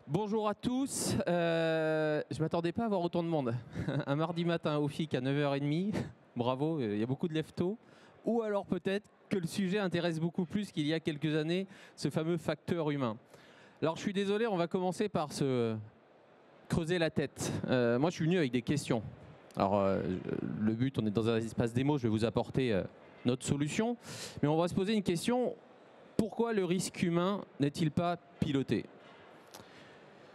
Bonjour à tous. Je ne m'attendais pas à avoir autant de monde. Un mardi matin au FIC à 9h30. Bravo, il y a beaucoup de lève-tôt. Ou alors peut-être que le sujet intéresse beaucoup plus qu'il y a quelques années, ce fameux facteur humain. Alors je suis désolé, on va commencer par se creuser la tête. Moi je suis venu avec des questions. Alors le but, on est dans un espace démo, je vais vous apporter notre solution. Mais on va se poser une question. Pourquoi le risque humain n'est-il pas piloté ?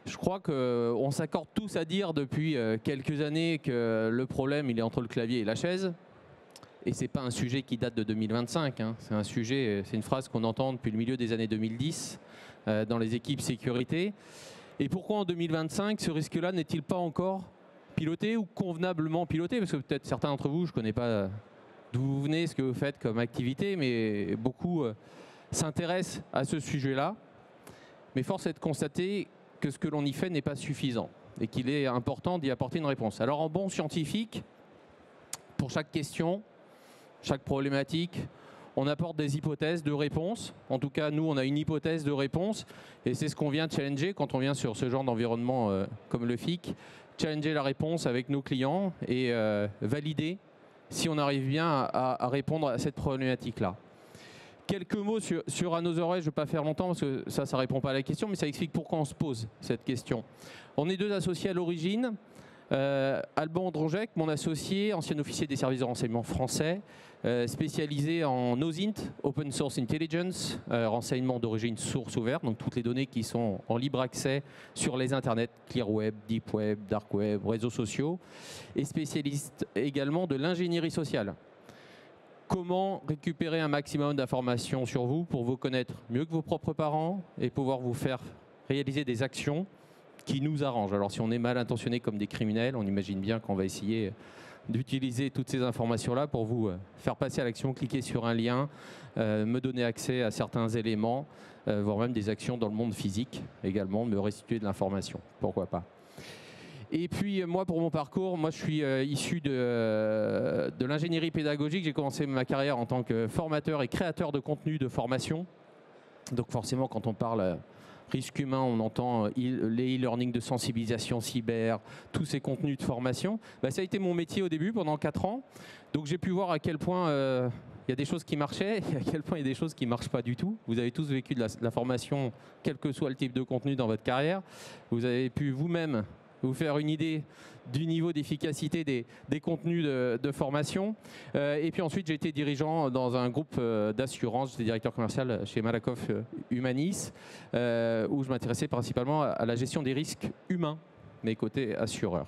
Je crois qu'on s'accorde tous à dire depuis quelques années que le problème il est entre le clavier et la chaise. Et ce n'est pas un sujet qui date de 2025. Hein. C'est une phrase qu'on entend depuis le milieu des années 2010 dans les équipes sécurité. Et pourquoi en 2025 ce risque-là n'est-il pas encore piloté ou convenablement piloté? Parce que peut-être certains d'entre vous, je ne connais pas d'où vous venez, ce que vous faites comme activité, mais beaucoup s'intéressent à ce sujet-là. Mais force est de constater que ce que l'on y fait n'est pas suffisant et qu'il est important d'y apporter une réponse. Alors en bon scientifique, pour chaque question, chaque problématique, on apporte des hypothèses de réponse. En tout cas, nous, on a une hypothèse de réponse et c'est ce qu'on vient challenger quand on vient sur ce genre d'environnement comme le FIC. Challenger la réponse avec nos clients et valider si on arrive bien à répondre à cette problématique-là. Quelques mots sur À nos oreilles, je ne vais pas faire longtemps parce que ça ne répond pas à la question, mais ça explique pourquoi on se pose cette question. On est deux associés à l'origine. Alban Andronjek, mon associé, ancien officier des services de renseignement français, spécialisé en OSINT, Open Source Intelligence, renseignement d'origine source ouverte, donc toutes les données qui sont en libre accès sur les internets, clear web, deep web, dark web, réseaux sociaux, et spécialiste également de l'ingénierie sociale. Comment récupérer un maximum d'informations sur vous pour vous connaître mieux que vos propres parents et pouvoir vous faire réaliser des actions qui nous arrangent. Alors si on est mal intentionné comme des criminels, on imagine bien qu'on va essayer d'utiliser toutes ces informations-là pour vous faire passer à l'action, cliquer sur un lien, me donner accès à certains éléments, voire même des actions dans le monde physique également, me restituer de l'information. Pourquoi pas ? Et puis moi, pour mon parcours, moi je suis issu de l'ingénierie pédagogique. J'ai commencé ma carrière en tant que formateur et créateur de contenu de formation. Donc forcément, quand on parle risque humain, on entend les e-learning de sensibilisation cyber, tous ces contenus de formation. Ça a été mon métier au début, pendant 4 ans. Donc j'ai pu voir à quel point il y a des choses qui marchaient et à quel point il y a des choses qui ne marchent pas du tout. Vous avez tous vécu de la formation, quel que soit le type de contenu dans votre carrière. Vous avez pu vous-même vous faire une idée du niveau d'efficacité des contenus de formation. Et puis ensuite, j'ai été dirigeant dans un groupe d'assurance. J'étais directeur commercial chez Malakoff Humanis, où je m'intéressais principalement à la gestion des risques humains, mais côté assureur.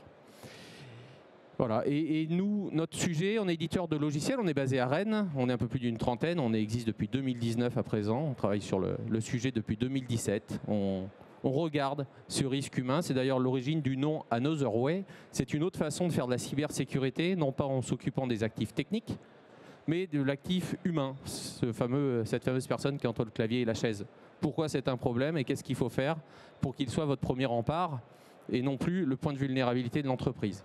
Voilà. Et nous, notre sujet, on est éditeur de logiciels, on est basé à Rennes, on est un peu plus d'une trentaine, on existe depuis 2019 à présent, on travaille sur le sujet depuis 2017. On regarde ce risque humain. C'est d'ailleurs l'origine du nom Another Way. C'est une autre façon de faire de la cybersécurité, non pas en s'occupant des actifs techniques, mais de l'actif humain, cette fameuse personne qui est entre le clavier et la chaise. Pourquoi c'est un problème et qu'est-ce qu'il faut faire pour qu'il soit votre premier rempart et non plus le point de vulnérabilité de l'entreprise.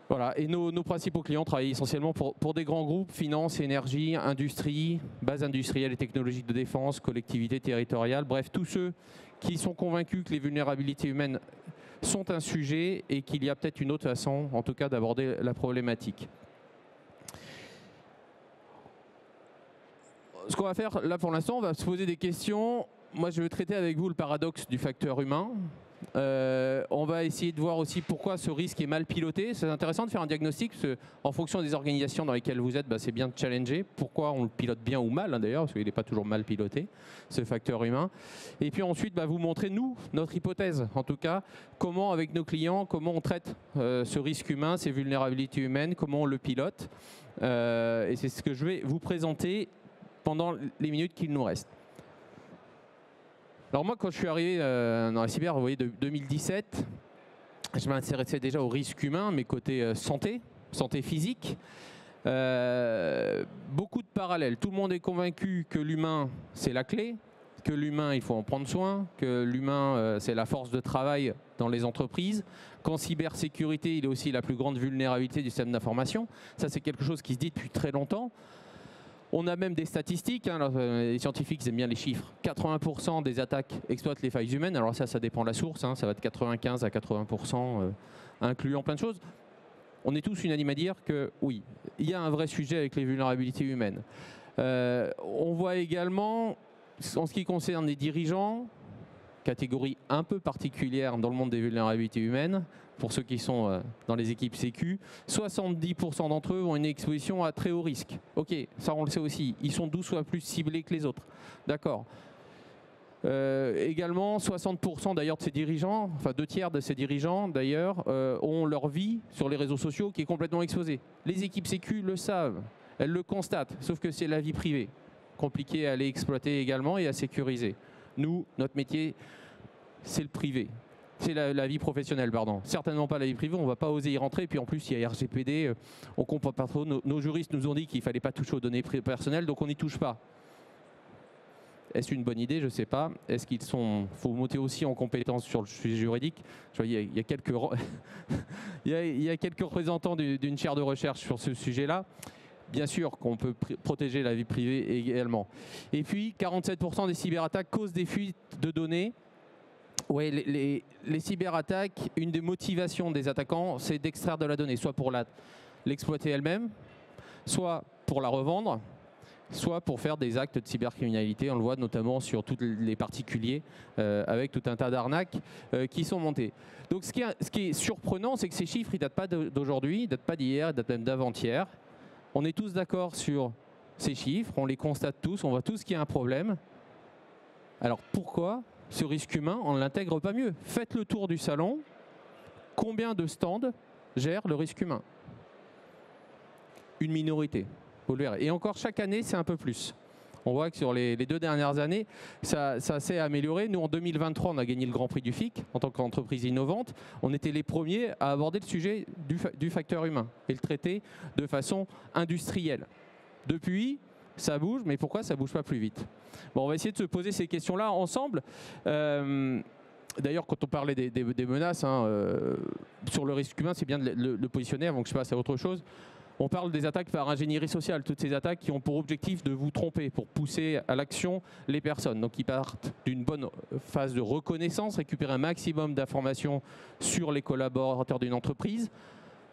Voilà. Et nos principaux clients travaillent essentiellement pour des grands groupes, finance, énergie, industrie, base industrielle et technologique de défense, collectivités territoriales, bref, tous ceux qui sont convaincus que les vulnérabilités humaines sont un sujet et qu'il y a peut-être une autre façon, en tout cas, d'aborder la problématique. Ce qu'on va faire là pour l'instant, on va se poser des questions. Moi, je vais traiter avec vous le paradoxe du facteur humain. On va essayer de voir aussi pourquoi ce risque est mal piloté. C'est intéressant de faire un diagnostic, parce qu'en fonction des organisations dans lesquelles vous êtes, c'est bien de challenger pourquoi on le pilote bien ou mal, d'ailleurs, parce qu'il n'est pas toujours mal piloté, ce facteur humain. Et puis ensuite, vous montrer, nous, notre hypothèse, en tout cas, comment avec nos clients, comment on traite ce risque humain, ces vulnérabilités humaines, comment on le pilote. Et c'est ce que je vais vous présenter pendant les minutes qu'il nous reste. Alors moi, quand je suis arrivé dans la cyber, vous voyez, de 2017, je m'intéressais déjà au risque humain, mais côté santé physique. Beaucoup de parallèles. Tout le monde est convaincu que l'humain, c'est la clé, que l'humain, il faut en prendre soin, que l'humain, c'est la force de travail dans les entreprises, qu'en cybersécurité, il est aussi la plus grande vulnérabilité du système d'information. Ça, c'est quelque chose qui se dit depuis très longtemps. On a même des statistiques, hein, alors, les scientifiques aiment bien les chiffres. 80% des attaques exploitent les failles humaines. Alors ça dépend de la source, hein, ça va de 95 à 80%, incluant plein de choses. On est tous unanimes à dire que oui, il y a un vrai sujet avec les vulnérabilités humaines. On voit également, en ce qui concerne les dirigeants, catégorie un peu particulière dans le monde des vulnérabilités humaines, pour ceux qui sont dans les équipes sécu, 70% d'entre eux ont une exposition à très haut risque. Ok, ça on le sait aussi, ils sont 12 fois plus ciblés que les autres. D'accord. Également, 60% d'ailleurs de ces dirigeants, enfin 2/3 de ces dirigeants d'ailleurs, ont leur vie sur les réseaux sociaux qui est complètement exposée. Les équipes sécu le savent, elles le constatent, sauf que c'est la vie privée. Compliqué à aller exploiter également et à sécuriser. Nous, notre métier, c'est le privé. C'est la vie professionnelle, pardon. Certainement pas la vie privée, on ne va pas oser y rentrer. Puis en plus, il y a RGPD, on ne comprend pas trop. Nos juristes nous ont dit qu'il ne fallait pas toucher aux données personnelles, donc on n'y touche pas. Est-ce une bonne idée? Je ne sais pas. Est-ce qu'il faut monter aussi en compétence sur le sujet juridique? Je vois, il y a quelques il y a quelques représentants d'une chaire de recherche sur ce sujet-là. Bien sûr qu'on peut protéger la vie privée également. Et puis, 47% des cyberattaques causent des fuites de données. Ouais, les cyberattaques, une des motivations des attaquants, c'est d'extraire de la donnée, soit pour l'exploiter elle-même, soit pour la revendre, soit pour faire des actes de cybercriminalité. On le voit notamment sur tous les particuliers, avec tout un tas d'arnaques qui sont montées. Donc ce qui est surprenant, c'est que ces chiffres, ils ne datent pas d'aujourd'hui, ils ne datent pas d'hier, ils datent même d'avant-hier. On est tous d'accord sur ces chiffres, on les constate tous, on voit tous qu'il y a un problème. Alors pourquoi ce risque humain, on ne l'intègre pas mieux? Faites le tour du salon, combien de stands gèrent le risque humain? Une minorité, vous le verrez. Et encore chaque année, c'est un peu plus. On voit que sur les 2 dernières années, ça s'est amélioré. Nous, en 2023, on a gagné le Grand Prix du FIC en tant qu'entreprise innovante. On était les premiers à aborder le sujet du facteur humain et le traiter de façon industrielle. Depuis, ça bouge, mais pourquoi ça ne bouge pas plus vite? Bon, on va essayer de se poser ces questions-là ensemble. D'ailleurs, quand on parlait des menaces, hein, sur le risque humain, c'est bien de le positionner avant que je passe à autre chose. On parle des attaques par ingénierie sociale, toutes ces attaques qui ont pour objectif de vous tromper, pour pousser à l'action les personnes. Donc ils partent d'une bonne phase de reconnaissance, récupérer un maximum d'informations sur les collaborateurs d'une entreprise,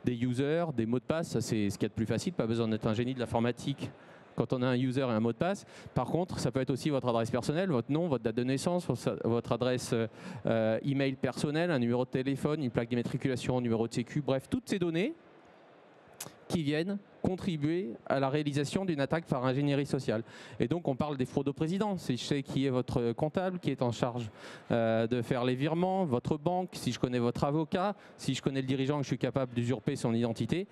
des users, des mots de passe, ça c'est ce qu'il y a de plus facile, pas besoin d'être un génie de l'informatique quand on a un user et un mot de passe. Par contre, ça peut être aussi votre adresse personnelle, votre nom, votre date de naissance, votre adresse email personnelle, un numéro de téléphone, une plaque d'immatriculation, un numéro de sécu, bref, toutes ces données qui viennent contribuer à la réalisation d'une attaque par ingénierie sociale. Et donc on parle des fraudes au président. Si je sais qui est votre comptable, qui est en charge de faire les virements, votre banque, si je connais votre avocat, si je connais le dirigeant que je suis capable d'usurper son identité,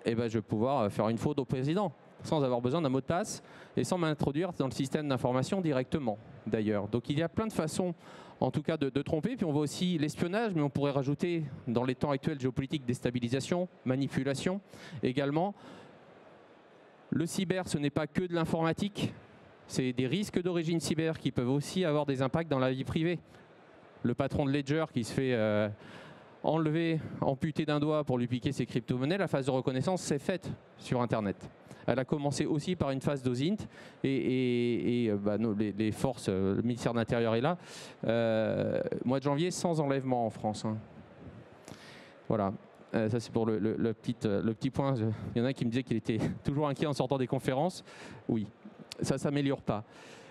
eh ben, je vais pouvoir faire une fraude au président sans avoir besoin d'un mot de passe et sans m'introduire dans le système d'information directement d'ailleurs. Donc il y a plein de façons en tout cas de tromper. Puis on voit aussi l'espionnage, mais on pourrait rajouter dans les temps actuels géopolitiques déstabilisation, manipulation également. Le cyber, ce n'est pas que de l'informatique, c'est des risques d'origine cyber qui peuvent aussi avoir des impacts dans la vie privée. Le patron de Ledger qui se fait enlever, amputer d'un doigt pour lui piquer ses crypto-monnaies, la phase de reconnaissance s'est faite sur Internet. Elle a commencé aussi par une phase d'OSINT et les forces, le ministère de l'Intérieur est là. Mois de janvier, sans enlèvement en France. Hein. Voilà. Ça c'est pour le petit point. Il y en a qui me disaient qu'il était toujours inquiet en sortant des conférences. Oui, ça ne s'améliore pas.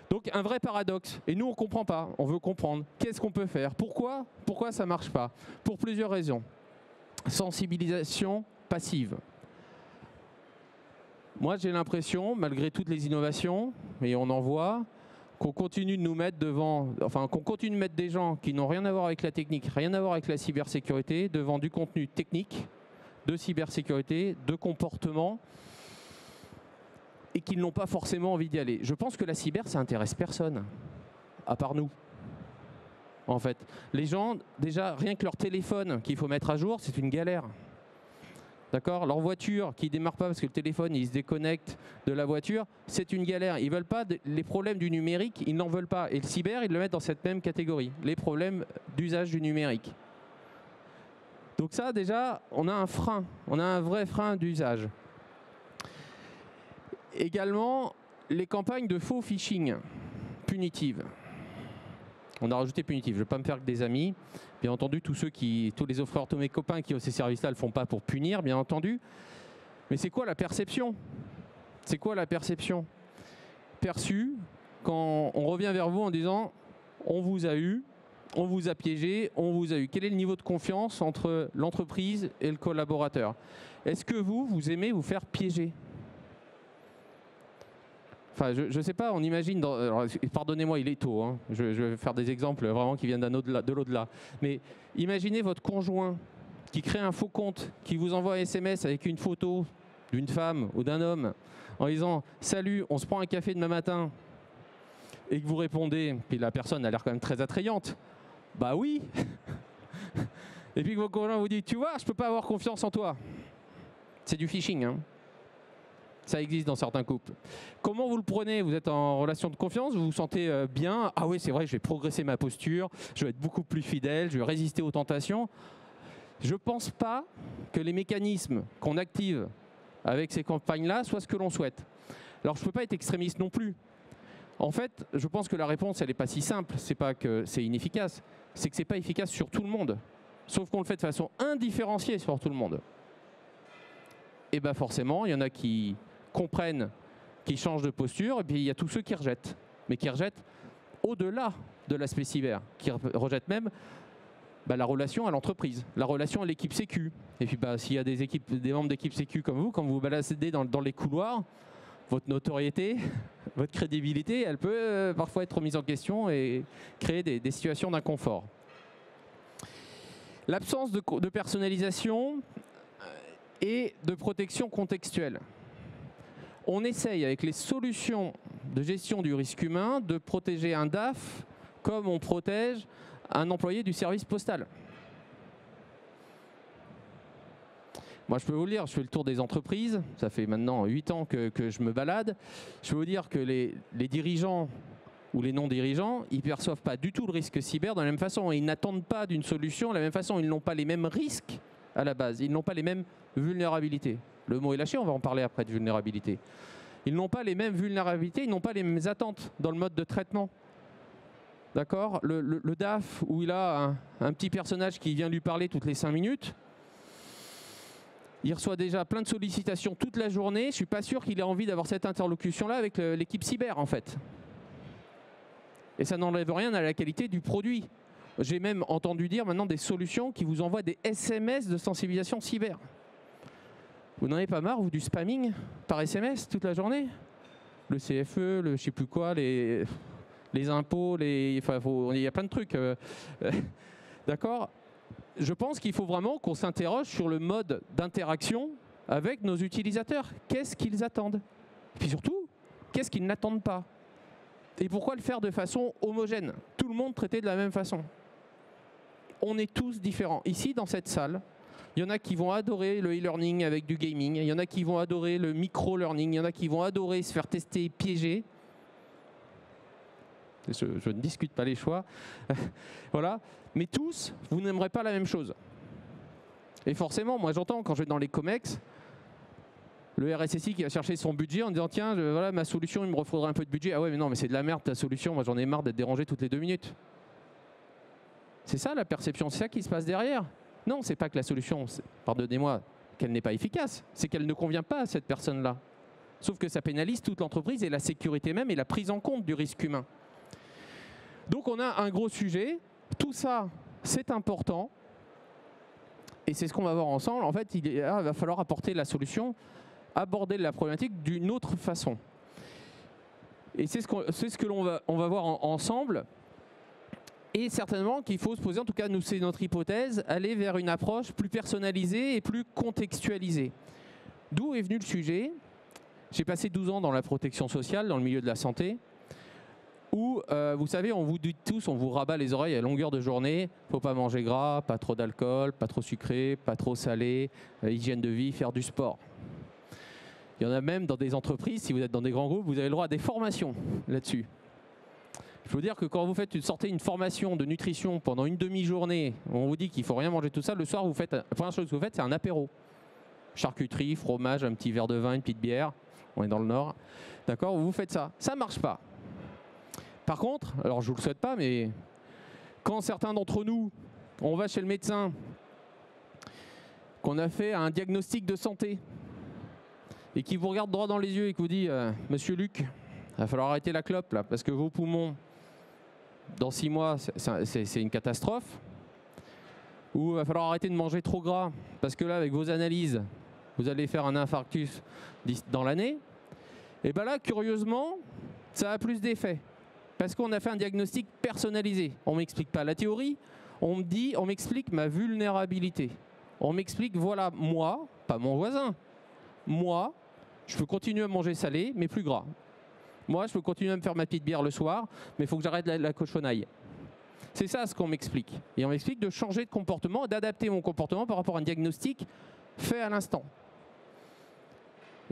Donc un vrai paradoxe. Et nous on ne comprend pas, on veut comprendre. Qu'est-ce qu'on peut faire? Pourquoi ça ne marche pas? Pour plusieurs raisons. Sensibilisation passive. Moi j'ai l'impression, malgré toutes les innovations, et on en voit, qu'on continue de nous mettre devant, enfin qu'on continue de mettre des gens qui n'ont rien à voir avec la technique, rien à voir avec la cybersécurité, devant du contenu technique, de cybersécurité, de comportement, et qu'ils n'ont pas forcément envie d'y aller. Je pense que la cyber, ça intéresse personne, à part nous. En fait, les gens, déjà, rien que leur téléphone qu'il faut mettre à jour, c'est une galère. D'accord? Leur voiture qui ne démarre pas parce que le téléphone il se déconnecte de la voiture, c'est une galère. Ils veulent pas les problèmes du numérique, ils n'en veulent pas. Et le cyber, ils le mettent dans cette même catégorie, les problèmes d'usage du numérique. Donc ça, déjà, on a un frein, on a un vrai frein d'usage. Également, les campagnes de faux phishing punitives. On a rajouté punitive. Je ne vais pas me faire que des amis. Bien entendu, tous les offreurs, tous mes copains qui ont ces services-là ne le font pas pour punir, bien entendu. Mais c'est quoi la perception? C'est quoi la perception perçue quand on revient vers vous en disant on vous a eu, on vous a piégé, on vous a eu? Quel est le niveau de confiance entre l'entreprise et le collaborateur? Est-ce que vous aimez vous faire piéger? Enfin, je ne sais pas, on imagine, pardonnez-moi, il est tôt, hein, je vais faire des exemples vraiment qui viennent de l'au-delà. Mais imaginez votre conjoint qui crée un faux compte, qui vous envoie un SMS avec une photo d'une femme ou d'un homme en disant « Salut, on se prend un café demain matin » et que vous répondez, puis la personne a l'air quand même très attrayante, « Bah oui !» Et puis que votre conjoint vous dit « Tu vois, je ne peux pas avoir confiance en toi !» C'est du phishing, hein. Ça existe dans certains couples. Comment vous le prenez? Vous êtes en relation de confiance, vous vous sentez bien. Ah oui, c'est vrai, je vais progresser ma posture, je vais être beaucoup plus fidèle, je vais résister aux tentations. Je ne pense pas que les mécanismes qu'on active avec ces campagnes-là soient ce que l'on souhaite. Alors, je ne peux pas être extrémiste non plus. En fait, je pense que la réponse, elle n'est pas si simple. Ce n'est pas que c'est inefficace, c'est que ce n'est pas efficace sur tout le monde. Sauf qu'on le fait de façon indifférenciée sur tout le monde. Et bien forcément, il y en a qui comprennent, qui changent de posture, et puis il y a tous ceux qui rejettent, mais qui rejettent au-delà de l'aspect cyber, qui rejettent même la relation à l'entreprise, la relation à l'équipe sécu. Et puis s'il y a des membres d'équipe sécu comme vous, quand vous vous baladez dans les couloirs, votre notoriété, votre crédibilité, elle peut parfois être remise en question et créer des situations d'inconfort. L'absence de personnalisation et de protection contextuelle. On essaye avec les solutions de gestion du risque humain de protéger un DAF comme on protège un employé du service postal. Moi, je peux vous le dire, je fais le tour des entreprises, ça fait maintenant 8 ans que je me balade. Je peux vous dire que les dirigeants ou les non-dirigeants, ils ne perçoivent pas du tout le risque cyber de la même façon. Ils n'attendent pas d'une solution de la même façon. Ils n'ont pas les mêmes risques à la base. Ils n'ont pas les mêmes vulnérabilités. Le mot est lâché, on va en parler après de vulnérabilité. Ils n'ont pas les mêmes vulnérabilités, ils n'ont pas les mêmes attentes dans le mode de traitement. D'accord? Le DAF, où il a un petit personnage qui vient lui parler toutes les 5 minutes, il reçoit déjà plein de sollicitations toute la journée. Je ne suis pas sûr qu'il ait envie d'avoir cette interlocution-là avec l'équipe cyber, en fait. Et ça n'enlève rien à la qualité du produit. J'ai même entendu dire maintenant des solutions qui vous envoient des SMS de sensibilisation cyber. Vous n'en avez pas marre, vous, du spamming par SMS toute la journée? Le CFE, le je sais plus quoi, les impôts, il y a plein de trucs. D'accord? Je pense qu'il faut vraiment qu'on s'interroge sur le mode d'interaction avec nos utilisateurs. Qu'est-ce qu'ils attendent? Et puis surtout, qu'est-ce qu'ils n'attendent pas? Et pourquoi le faire de façon homogène? Tout le monde traité de la même façon. On est tous différents. Ici, dans cette salle, il y en a qui vont adorer le e-learning avec du gaming. Il y en a qui vont adorer le micro-learning. Il y en a qui vont adorer se faire tester et piéger. Je ne discute pas les choix. Voilà. Mais tous, vous n'aimerez pas la même chose. Et forcément, moi j'entends quand je vais dans les COMEX, le RSSI qui va chercher son budget en disant tiens, voilà ma solution, il me refaudrait un peu de budget. Ah ouais, mais non, mais c'est de la merde ta solution. Moi j'en ai marre d'être dérangé toutes les 2 minutes. C'est ça la perception, c'est ça qui se passe derrière. Non, c'est pas que la solution, pardonnez-moi, qu'elle n'est pas efficace, c'est qu'elle ne convient pas à cette personne-là. Sauf que ça pénalise toute l'entreprise et la sécurité même et la prise en compte du risque humain. Donc on a un gros sujet, tout ça c'est important et c'est ce qu'on va voir ensemble. En fait, il va falloir apporter la solution, aborder la problématique d'une autre façon. Et c'est ce que l'on va voir ensemble. Et certainement qu'il faut se poser, en tout cas nous c'est notre hypothèse, aller vers une approche plus personnalisée et plus contextualisée. D'où est venu le sujet? J'ai passé 12 ans dans la protection sociale, dans le milieu de la santé, où, vous savez, on vous dit tous, on vous rabat les oreilles à longueur de journée, il ne faut pas manger gras, pas trop d'alcool, pas trop sucré, pas trop salé, hygiène de vie, faire du sport. Il y en a même dans des entreprises, si vous êtes dans des grands groupes, vous avez le droit à des formations là-dessus. Je veux dire que quand vous sortez une formation de nutrition pendant une demi-journée, on vous dit qu'il ne faut rien manger tout ça, le soir, la première chose que vous faites, c'est un apéro. Charcuterie, fromage, un petit verre de vin, une petite bière. on est dans le nord, d'accord, vous faites ça. Ça ne marche pas. Par contre, alors je ne vous le souhaite pas, mais quand certains d'entre nous, on va chez le médecin, qu'on a fait un diagnostic de santé, et qui vous regarde droit dans les yeux et qui vous dit « Monsieur Luc, il va falloir arrêter la clope, là, parce que vos poumons, dans 6 mois, c'est une catastrophe. » Ou il va falloir arrêter de manger trop gras, parce que là, avec vos analyses, vous allez faire un infarctus dans l'année. Et bien là, curieusement, ça a plus d'effet. Parce qu'on a fait un diagnostic personnalisé. On ne m'explique pas la théorie, on m'explique ma vulnérabilité. On m'explique, voilà, moi, pas mon voisin, moi, je peux continuer à manger salé, mais plus gras. Moi, je peux continuer à me faire ma petite bière le soir, mais il faut que j'arrête la cochonaille. C'est ça ce qu'on m'explique. Et on m'explique de changer de comportement, d'adapter mon comportement par rapport à un diagnostic fait à l'instant.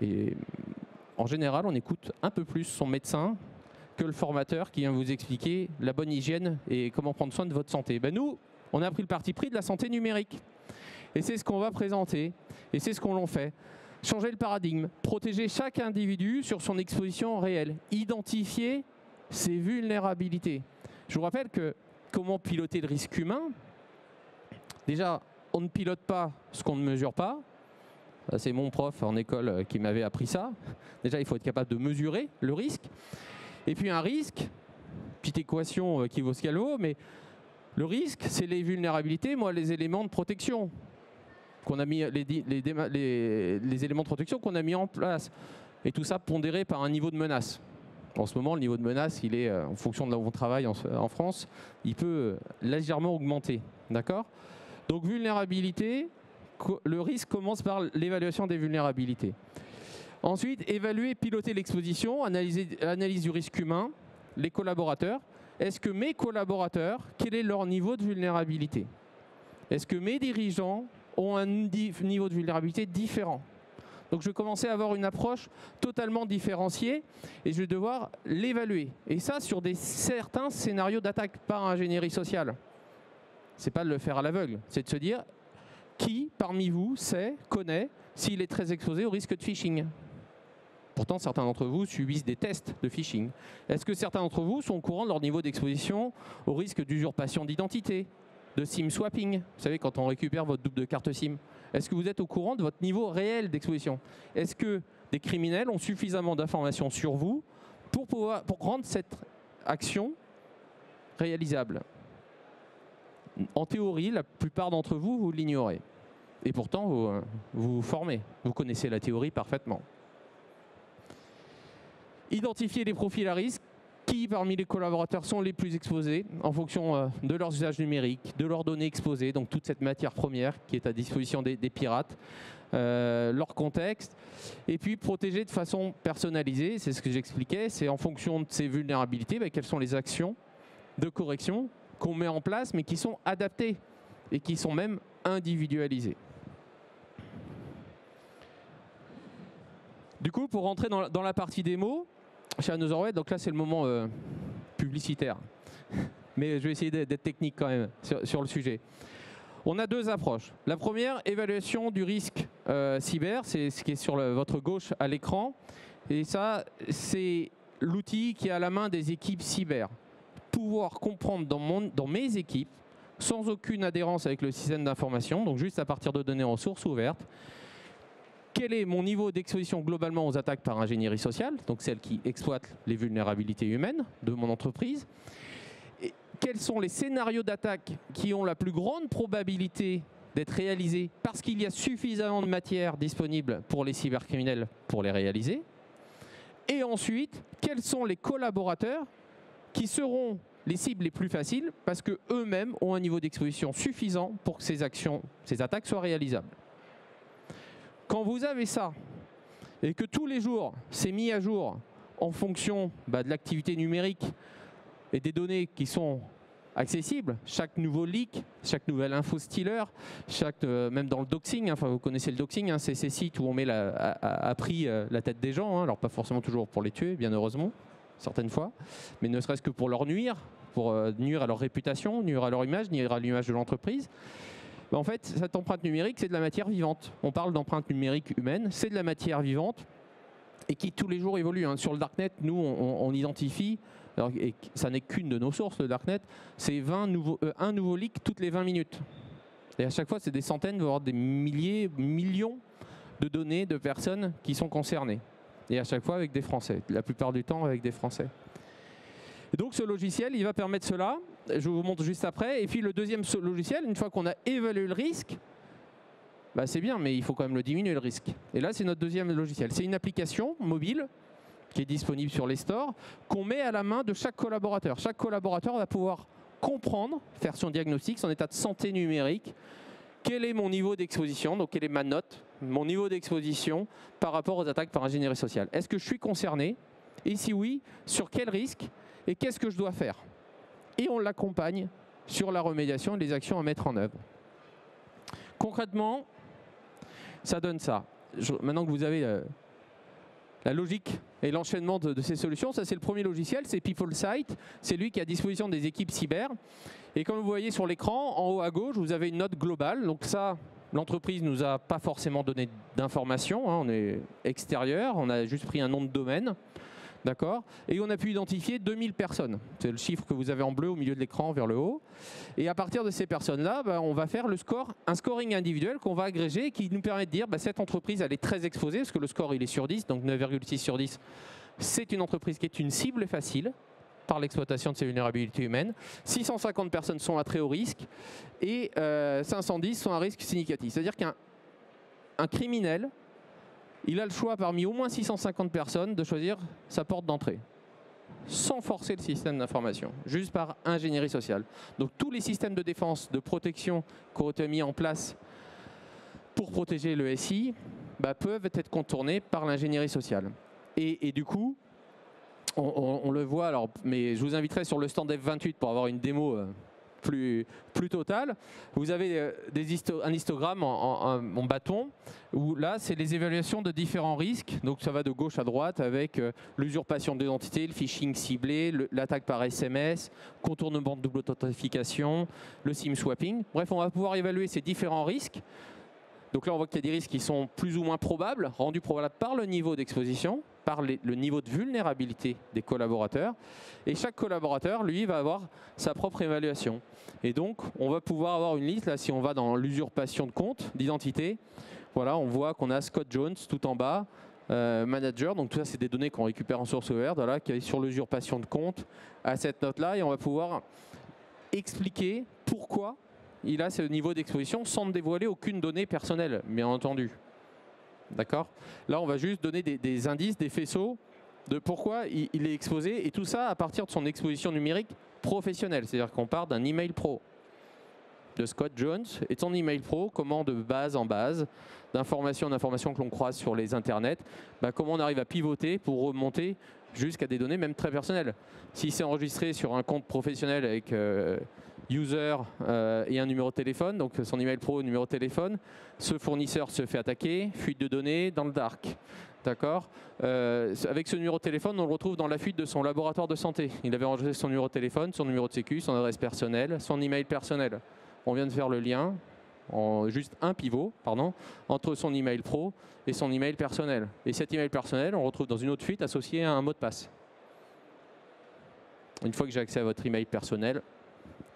Et en général, on écoute un peu plus son médecin que le formateur qui vient vous expliquer la bonne hygiène et comment prendre soin de votre santé. Ben nous, on a pris le parti pris de la santé numérique. Et c'est ce qu'on va présenter. Et c'est ce qu'on l'en fait. Changer le paradigme, protéger chaque individu sur son exposition réelle, identifier ses vulnérabilités. Je vous rappelle que comment piloter le risque humain? Déjà, on ne pilote pas ce qu'on ne mesure pas. C'est mon prof en école qui m'avait appris ça. Déjà, il faut être capable de mesurer le risque. Et puis un risque, petite équation qui vaut ce qu'elle vaut, mais le risque, c'est les vulnérabilités, moi, les éléments de protection qu'on a mis, les éléments de protection qu'on a mis en place. Et tout ça pondéré par un niveau de menace. En ce moment, le niveau de menace, il est, en fonction de là où on travaille en France, il peut légèrement augmenter. D'accord? Donc vulnérabilité, le risque commence par l'évaluation des vulnérabilités. Ensuite, évaluer, piloter l'exposition, analyse du risque humain, les collaborateurs. Est-ce que mes collaborateurs, quel est leur niveau de vulnérabilité? Est-ce que mes dirigeants ont un niveau de vulnérabilité différent? Donc je vais commencer à avoir une approche totalement différenciée et je vais devoir l'évaluer. Et ça sur certains scénarios d'attaque par ingénierie sociale. C'est pas de le faire à l'aveugle, c'est de se dire qui parmi vous connaît s'il est très exposé au risque de phishing. Pourtant, certains d'entre vous subissent des tests de phishing. Est-ce que certains d'entre vous sont au courant de leur niveau d'exposition au risque d'usurpation d'identité, de SIM swapping? Vous savez, quand on récupère votre double de carte SIM. Est-ce que vous êtes au courant de votre niveau réel d'exposition? Est-ce que des criminels ont suffisamment d'informations sur vous pour rendre cette action réalisable? En théorie, la plupart d'entre vous, vous l'ignorez. Et pourtant, vous vous formez. Vous connaissez la théorie parfaitement. Identifier les profils à risque. Qui parmi les collaborateurs sont les plus exposés en fonction de leurs usages numériques, de leurs données exposées, donc toute cette matière première qui est à disposition des pirates, leur contexte, et puis protéger de façon personnalisée, c'est ce que j'expliquais, c'est en fonction de ces vulnérabilités, quelles sont les actions de correction qu'on met en place, mais qui sont adaptées et qui sont même individualisées. Du coup, pour rentrer dans la partie démo, chez AnotherWay, donc là c'est le moment publicitaire, mais je vais essayer d'être technique quand même sur le sujet. On a deux approches. La première, évaluation du risque cyber, c'est ce qui est sur votre gauche à l'écran, et ça c'est l'outil qui est à la main des équipes cyber. Pouvoir comprendre dans mes équipes, sans aucune adhérence avec le système d'information, donc juste à partir de données en source ouverte, quel est mon niveau d'exposition globalement aux attaques par ingénierie sociale, donc celles qui exploitent les vulnérabilités humaines de mon entreprise. Et quels sont les scénarios d'attaque qui ont la plus grande probabilité d'être réalisés parce qu'il y a suffisamment de matière disponible pour les cybercriminels pour les réaliser. Et ensuite, quels sont les collaborateurs qui seront les cibles les plus faciles parce qu'eux-mêmes ont un niveau d'exposition suffisant pour que ces attaques soient réalisables. Quand vous avez ça, et que tous les jours, c'est mis à jour en fonction de l'activité numérique et des données qui sont accessibles, chaque nouveau leak, chaque nouvelle info stealer, même dans le doxing, enfin vous connaissez le doxing, c'est ces sites où on met à prix la tête des gens, alors pas forcément toujours pour les tuer, bien heureusement, certaines fois, mais ne serait-ce que pour leur nuire, pour nuire à leur réputation, nuire à leur image, nuire à l'image de l'entreprise. En fait, cette empreinte numérique, c'est de la matière vivante. On parle d'empreinte numérique humaine, c'est de la matière vivante. et qui tous les jours évolue. Hein. Sur le Darknet, nous, on identifie, alors, et ça n'est qu'une de nos sources, le Darknet, c'est un nouveau leak toutes les 20 minutes. Et à chaque fois, c'est des centaines, voire des milliers, millions de données de personnes qui sont concernées. Et à chaque fois avec des Français, la plupart du temps avec des Français. Et donc ce logiciel, il va permettre cela, je vous montre juste après. Et puis le deuxième logiciel, une fois qu'on a évalué le risque, bah c'est bien, mais il faut quand même le diminuer le risque. Et là, c'est notre deuxième logiciel. C'est une application mobile qui est disponible sur les stores, qu'on met à la main de chaque collaborateur. Chaque collaborateur va pouvoir comprendre, faire son diagnostic, son état de santé numérique, quel est mon niveau d'exposition, donc quelle est ma note, mon niveau d'exposition par rapport aux attaques par ingénierie sociale. Est-ce que je suis concerné? Et si oui, sur quel risque? Et qu'est-ce que je dois faire? Et on l'accompagne sur la remédiation et les actions à mettre en œuvre. Concrètement, ça donne ça. Maintenant que vous avez la logique et l'enchaînement de ces solutions, ça c'est le premier logiciel, c'est PeopleSite. C'est lui qui est à disposition des équipes cyber. Et comme vous voyez sur l'écran, en haut à gauche, vous avez une note globale. Donc ça, l'entreprise ne nous a pas forcément donné d'informations. Hein, on est extérieur, on a juste pris un nom de domaine. D'accord. Et on a pu identifier 2000 personnes. C'est le chiffre que vous avez en bleu au milieu de l'écran vers le haut. Et à partir de ces personnes-là, bah, on va faire un scoring individuel qu'on va agréger et qui nous permet de dire bah, cette entreprise elle est très exposée parce que le score il est sur 10, donc 9,6 sur 10. C'est une entreprise qui est une cible facile par l'exploitation de ces vulnérabilités humaines. 650 personnes sont à très haut risque et 510 sont à risque significatif. C'est-à-dire qu'un criminel, il a le choix parmi au moins 650 personnes de choisir sa porte d'entrée, sans forcer le système d'information, juste par ingénierie sociale. Donc tous les systèmes de défense, de protection qui ont été mis en place pour protéger le SI bah, peuvent être contournés par l'ingénierie sociale. Et du coup, on le voit, alors, mais je vous inviterai sur le stand F28 pour avoir une démo plus totale. Vous avez un histogramme en bâton où là c'est les évaluations de différents risques, donc ça va de gauche à droite avec l'usurpation d'identité, le phishing ciblé, l'attaque par SMS, contournement de double authentification, le SIM swapping. Bref, on va pouvoir évaluer ces différents risques. Donc là on voit qu'il y a des risques qui sont plus ou moins probables, rendus probables par le niveau d'exposition, par le niveau de vulnérabilité des collaborateurs. Et chaque collaborateur, lui, va avoir sa propre évaluation. Et donc, on va pouvoir avoir une liste, là, si on va dans l'usurpation de compte, d'identité, voilà, on voit qu'on a Scott Jones tout en bas, manager, donc tout ça, c'est des données qu'on récupère en source ouverte, voilà, qui est sur l'usurpation de compte à cette note-là, et on va pouvoir expliquer pourquoi il a ce niveau d'exposition sans dévoiler aucune donnée personnelle, bien entendu. D'accord. Là, on va juste donner des indices, des faisceaux de pourquoi il est exposé, et tout ça à partir de son exposition numérique professionnelle. C'est-à-dire qu'on part d'un email pro de Scott Jones et de son email pro, comment de base en base, d'information en information que l'on croise sur les internets, bah, comment on arrive à pivoter pour remonter jusqu'à des données même très personnelles. Si c'est enregistré sur un compte professionnel avec user et un numéro de téléphone, donc son email pro, numéro de téléphone, ce fournisseur se fait attaquer, fuite de données dans le dark. D'accord. Avec ce numéro de téléphone, on le retrouve dans la fuite de son laboratoire de santé. Il avait enregistré son numéro de téléphone, son numéro de sécu, son adresse personnelle, son email personnel. On vient de faire le lien, juste un pivot, pardon, entre son email pro et son email personnel. Et cet email personnel, on le retrouve dans une autre fuite associée à un mot de passe. Une fois que j'ai accès à votre email personnel,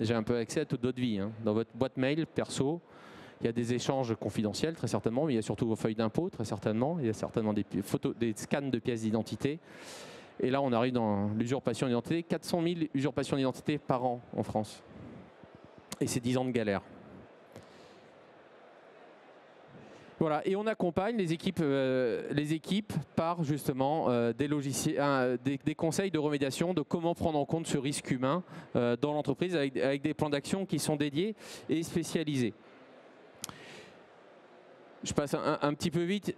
j'ai un peu accès à toute votre vie. Hein. Dans votre boîte mail perso, il y a des échanges confidentiels, très certainement, mais il y a surtout vos feuilles d'impôt, très certainement. Il y a certainement des photos, des scans de pièces d'identité. Et là, on arrive dans l'usurpation d'identité. 400 000 usurpations d'identité par an en France. Et c'est 10 ans de galère. Voilà, et on accompagne les équipes par justement des logiciels, des conseils de remédiation, de comment prendre en compte ce risque humain dans l'entreprise avec des plans d'action qui sont dédiés et spécialisés. Je passe un petit peu vite.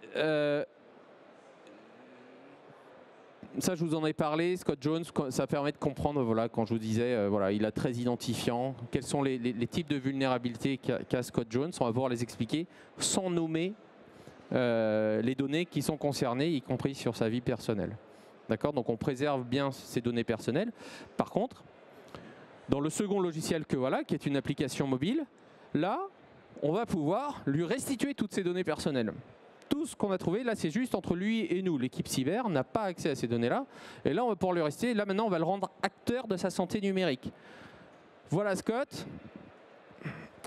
Ça, je vous en ai parlé. Scott Jones, ça permet de comprendre, voilà, quand je vous disais, voilà, il a très identifiant. Quels sont les types de vulnérabilités qu'a Scott Jones? On va pouvoir les expliquer sans nommer les données qui sont concernées, y compris sur sa vie personnelle. D'accord. Donc, on préserve bien ces données personnelles. Par contre, dans le second logiciel que voilà, qui est une application mobile, là, on va pouvoir lui restituer toutes ces données personnelles. tout ce qu'on a trouvé, là c'est juste entre lui et nous. L'équipe cyber n'a pas accès à ces données-là. Et là on va pouvoir lui rester. Là maintenant on va le rendre acteur de sa santé numérique. Voilà Scott.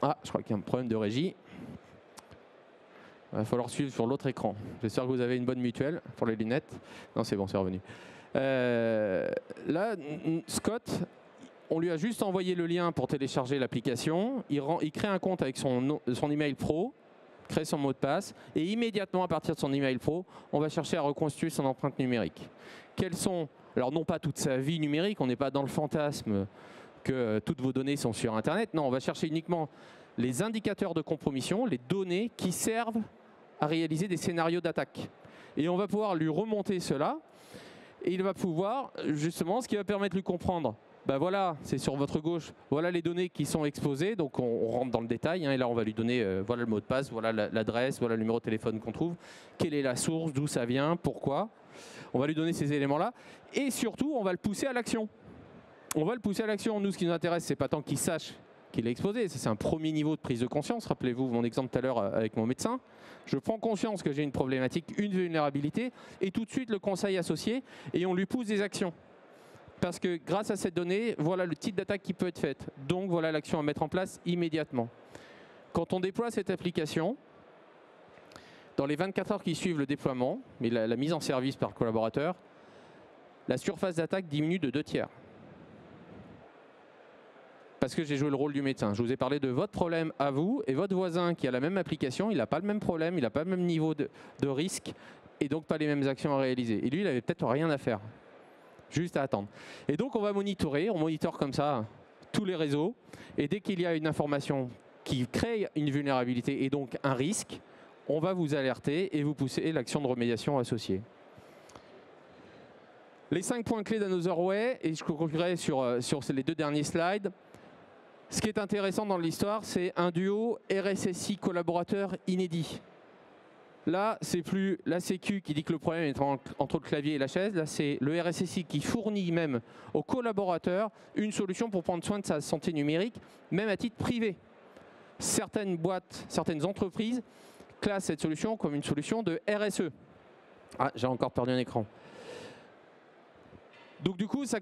Ah, je crois qu'il y a un problème de régie. Il va falloir suivre sur l'autre écran. J'espère que vous avez une bonne mutuelle pour les lunettes. Non, c'est bon, c'est revenu. Là, Scott, on lui a juste envoyé le lien pour télécharger l'application. Il crée un compte avec son email pro, crée son mot de passe, et immédiatement, à partir de son email pro, on va chercher à reconstituer son empreinte numérique. Quelles sont, alors non pas toute sa vie numérique, on n'est pas dans le fantasme que toutes vos données sont sur Internet. Non, on va chercher uniquement les indicateurs de compromission, les données qui servent à réaliser des scénarios d'attaque. Et on va pouvoir lui remonter cela, et il va pouvoir, justement, ce qui va permettre de lui comprendre, ben voilà, c'est sur votre gauche, voilà les données qui sont exposées, donc on rentre dans le détail, hein, et là on va lui donner, voilà le mot de passe, voilà l'adresse, voilà le numéro de téléphone qu'on trouve, quelle est la source, d'où ça vient, pourquoi. On va lui donner ces éléments-là, et surtout, on va le pousser à l'action. On va le pousser à l'action. Nous, ce qui nous intéresse, c'est pas tant qu'il sache qu'il est exposé. C'est un premier niveau de prise de conscience. Rappelez-vous mon exemple tout à l'heure avec mon médecin. Je prends conscience que j'ai une problématique, une vulnérabilité, et tout de suite le conseil associé, et on lui pousse des actions. Parce que grâce à cette donnée, voilà le type d'attaque qui peut être faite. Donc voilà l'action à mettre en place immédiatement. Quand on déploie cette application, dans les 24 heures qui suivent le déploiement, mais la mise en service par le collaborateur, la surface d'attaque diminue de 2/3. Parce que j'ai joué le rôle du médecin. Je vous ai parlé de votre problème à vous, et votre voisin qui a la même application, il n'a pas le même problème, il n'a pas le même niveau de risque, et donc pas les mêmes actions à réaliser. Et lui, il n'avait peut-être rien à faire, juste à attendre. Et donc on va monitorer, on monitore comme ça tous les réseaux, et dès qu'il y a une information qui crée une vulnérabilité et donc un risque, on va vous alerter et vous pousser l'action de remédiation associée. Les 5 points clés d'Another Way, et je conclurai sur les 2 derniers slides. Ce qui est intéressant dans l'histoire, c'est un duo RSSI collaborateur inédit. Là, c'est plus la Sécu qui dit que le problème est entre le clavier et la chaise. Là, c'est le RSSI qui fournit même aux collaborateurs une solution pour prendre soin de sa santé numérique, même à titre privé. Certaines boîtes, certaines entreprises classent cette solution comme une solution de RSE. Ah, j'ai encore perdu un écran. Donc du coup, ça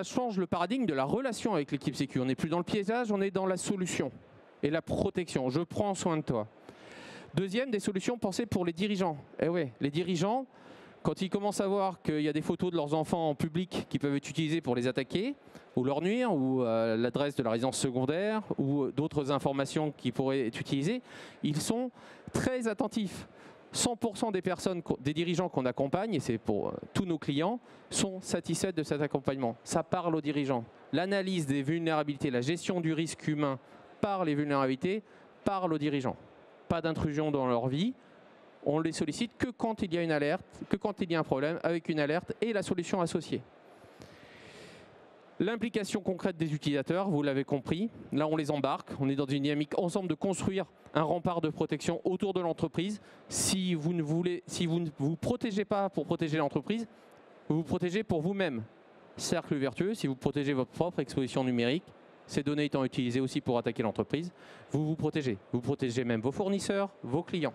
change le paradigme de la relation avec l'équipe Sécu. On n'est plus dans le piégeage, on est dans la solution et la protection. Je prends soin de toi. Deuxième, des solutions pensées pour les dirigeants. Eh ouais, les dirigeants, quand ils commencent à voir qu'il y a des photos de leurs enfants en public qui peuvent être utilisées pour les attaquer, ou leur nuire, ou l'adresse de la résidence secondaire, ou d'autres informations qui pourraient être utilisées, ils sont très attentifs. 100% des personnes, des dirigeants qu'on accompagne, et c'est pour tous nos clients, sont satisfaits de cet accompagnement. Ça parle aux dirigeants. L'analyse des vulnérabilités, la gestion du risque humain par les vulnérabilités, parle aux dirigeants. Pas d'intrusion dans leur vie. On les sollicite que quand il y a une alerte, que quand il y a un problème, avec une alerte et la solution associée. L'implication concrète des utilisateurs, vous l'avez compris, là on les embarque, on est dans une dynamique ensemble de construire un rempart de protection autour de l'entreprise. Si vous ne vous protégez pas pour protéger l'entreprise, vous vous protégez pour vous-même. Cercle vertueux, si vous protégez votre propre exposition numérique, ces données étant utilisées aussi pour attaquer l'entreprise, vous vous protégez. Vous protégez même vos fournisseurs, vos clients.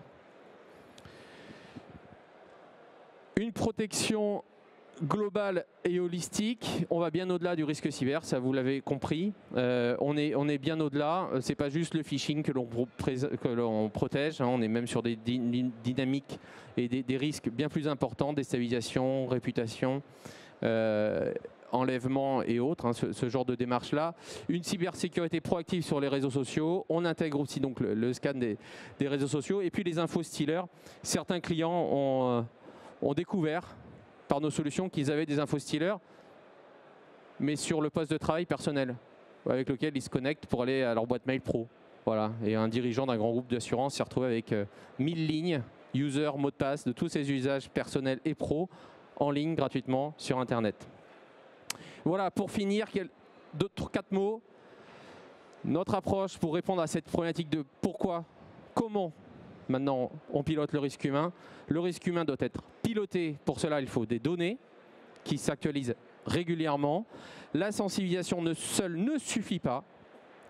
Une protection global et holistique, on va bien au-delà du risque cyber, ça vous l'avez compris. On est bien au-delà, c'est pas juste le phishing que l'on protège, hein, on est même sur des dynamiques et des risques bien plus importants, déstabilisation, réputation, enlèvement et autres, hein, ce genre de démarche-là. Une cybersécurité proactive sur les réseaux sociaux, on intègre aussi donc le scan des réseaux sociaux, et puis les infos stealers. Certains clients ont découvert par nos solutions qu'ils avaient des infos stealers, mais sur le poste de travail personnel, avec lequel ils se connectent pour aller à leur boîte mail pro. Voilà. Et un dirigeant d'un grand groupe d'assurance s'est retrouvé avec 1000 lignes, user, mot de passe, de tous ses usages personnels et pro, en ligne gratuitement sur Internet. Voilà, pour finir, 4 mots. Notre approche pour répondre à cette problématique de pourquoi, comment, maintenant, on pilote le risque humain. Le risque humain doit être piloté. Pour cela, il faut des données qui s'actualisent régulièrement. La sensibilisation seule ne suffit pas.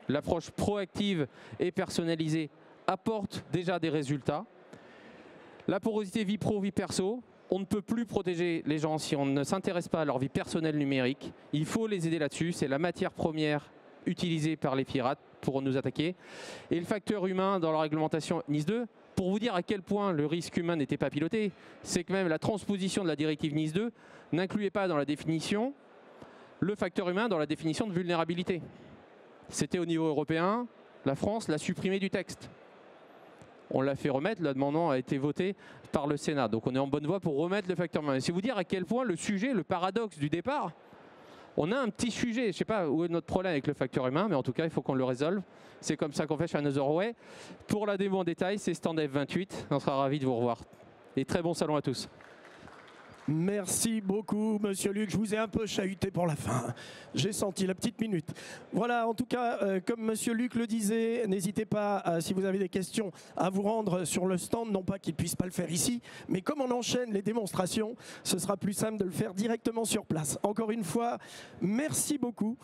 L'approche proactive et personnalisée apporte déjà des résultats. La porosité vie pro, vie perso. On ne peut plus protéger les gens si on ne s'intéresse pas à leur vie personnelle numérique. Il faut les aider là-dessus. C'est la matière première utilisée par les pirates pour nous attaquer. Et le facteur humain dans la réglementation NIS2, pour vous dire à quel point le risque humain n'était pas piloté, c'est que même la transposition de la directive NIS2 n'incluait pas dans la définition le facteur humain dans la définition de vulnérabilité. C'était au niveau européen, la France l'a supprimé du texte. On l'a fait remettre, l'amendement a été voté par le Sénat. Donc on est en bonne voie pour remettre le facteur humain. C'est vous dire à quel point le sujet, le paradoxe du départ, on a un petit sujet, je ne sais pas où est notre problème avec le facteur humain, mais en tout cas il faut qu'on le résolve. C'est comme ça qu'on fait chez Another Way. Pour la démo en détail, c'est Stand F28. On sera ravis de vous revoir. Et très bon salon à tous. Merci beaucoup, Monsieur Luc. Je vous ai un peu chahuté pour la fin. J'ai senti la petite minute. Voilà, en tout cas, comme Monsieur Luc le disait, n'hésitez pas, si vous avez des questions, à vous rendre sur le stand. Non pas qu'il ne puisse pas le faire ici, mais comme on enchaîne les démonstrations, ce sera plus simple de le faire directement sur place. Encore une fois, merci beaucoup.